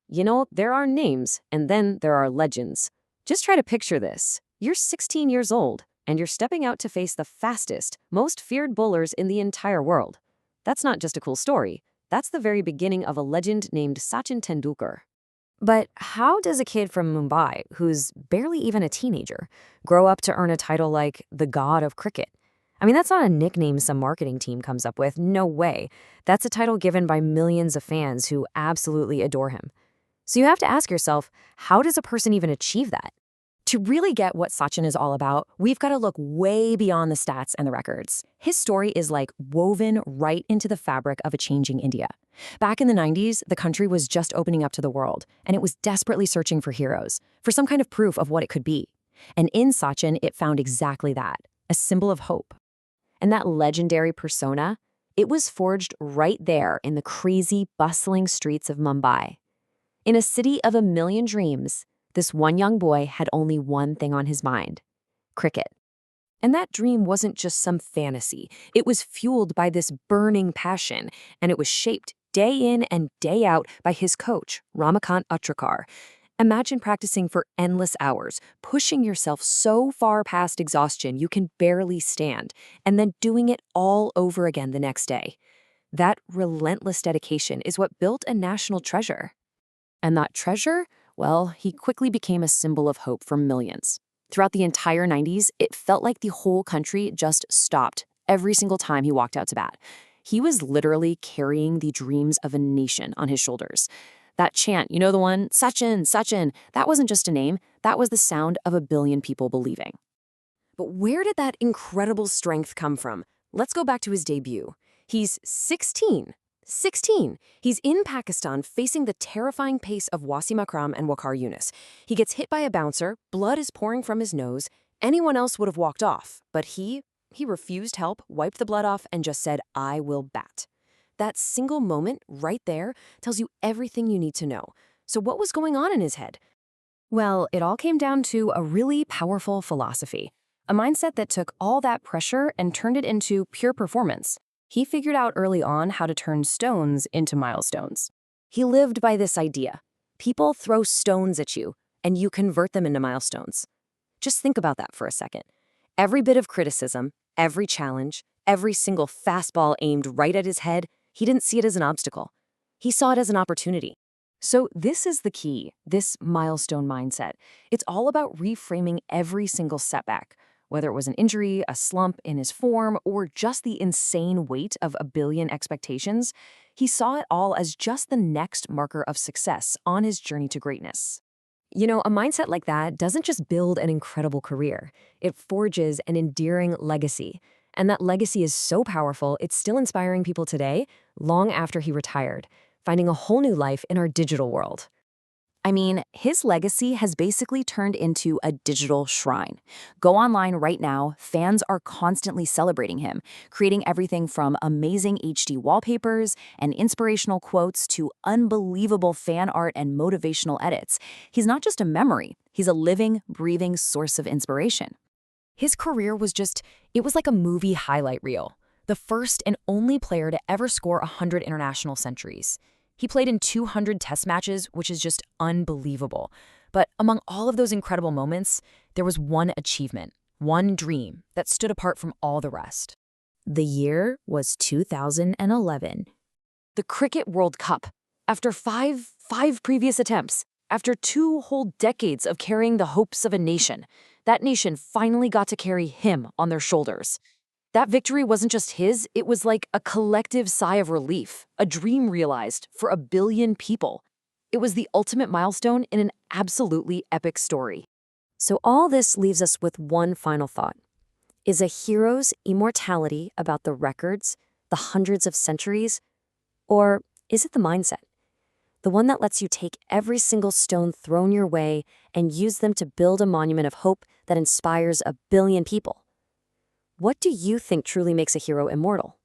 There are names, and then there are legends. Just try to picture this. You're 16 years old, and you're stepping out to face the fastest, most feared bowlers in the entire world. That's not just a cool story. That's the very beginning of a legend named Sachin Tendulkar. But how does a kid from Mumbai, who's barely even a teenager, grow up to earn a title like the God of Cricket? That's not a nickname some marketing team comes up with. No way. That's a title given by millions of fans who absolutely adore him. So you have to ask yourself, how does a person even achieve that? To really get what Sachin is all about, we've got to look way beyond the stats and the records. His story is like woven right into the fabric of a changing India. Back in the 90s, the country was just opening up to the world, and it was desperately searching for heroes, for some kind of proof of what it could be. And in Sachin, it found exactly that, a symbol of hope. And that legendary persona, it was forged right there in the crazy, bustling streets of Mumbai. In a city of a million dreams, this one young boy had only one thing on his mind: cricket. And that dream wasn't just some fantasy. It was fueled by this burning passion, and it was shaped day in and day out by his coach, Ramakant Atrakar. Imagine practicing for endless hours, pushing yourself so far past exhaustion you can barely stand, and then doing it all over again the next day. That relentless dedication is what built a national treasure. And that treasure, well, he quickly became a symbol of hope for millions. Throughout the entire 90s, it felt like the whole country just stopped every single time he walked out to bat. He was literally carrying the dreams of a nation on his shoulders. That chant, the one, Sachin, Sachin, that wasn't just a name, that was the sound of a billion people believing. But where did that incredible strength come from? Let's go back to his debut. He's 16. 16. He's in Pakistan facing the terrifying pace of Wasim Akram and Waqar Younis. He gets hit by a bouncer, blood is pouring from his nose. Anyone else would have walked off, but he refused help, wiped the blood off, and just said, "I will bat." That single moment right there tells you everything you need to know. So what was going on in his head? Well, it all came down to a really powerful philosophy, a mindset that took all that pressure and turned it into pure performance. He figured out early on how to turn stones into milestones. He lived by this idea. People throw stones at you, and you convert them into milestones. Just think about that for a second. Every bit of criticism, every challenge, every single fastball aimed right at his head, he didn't see it as an obstacle. He saw it as an opportunity. So this is the key, this milestone mindset. It's all about reframing every single setback, whether it was an injury, a slump in his form, or just the insane weight of a billion expectations. He saw it all as just the next marker of success on his journey to greatness. A mindset like that doesn't just build an incredible career. It forges an endearing legacy. And that legacy is so powerful, it's still inspiring people today, long after he retired, finding a whole new life in our digital world. His legacy has basically turned into a digital shrine. Go online right now, fans are constantly celebrating him, creating everything from amazing HD wallpapers and inspirational quotes to unbelievable fan art and motivational edits. He's not just a memory, he's a living, breathing source of inspiration. His career was like a movie highlight reel, the first and only player to ever score 100 international centuries. He played in 200 test matches, which is just unbelievable. But among all of those incredible moments, there was one achievement, one dream that stood apart from all the rest. The year was 2011. The Cricket World Cup. After five previous attempts, after 2 whole decades of carrying the hopes of a nation, that nation finally got to carry him on their shoulders. That victory wasn't just his, it was like a collective sigh of relief, a dream realized for a billion people. It was the ultimate milestone in an absolutely epic story. So all this leaves us with one final thought. Is a hero's immortality about the records, the hundreds of centuries, or is it the mindset? The one that lets you take every single stone thrown your way and use them to build a monument of hope that inspires a billion people. What do you think truly makes a hero immortal?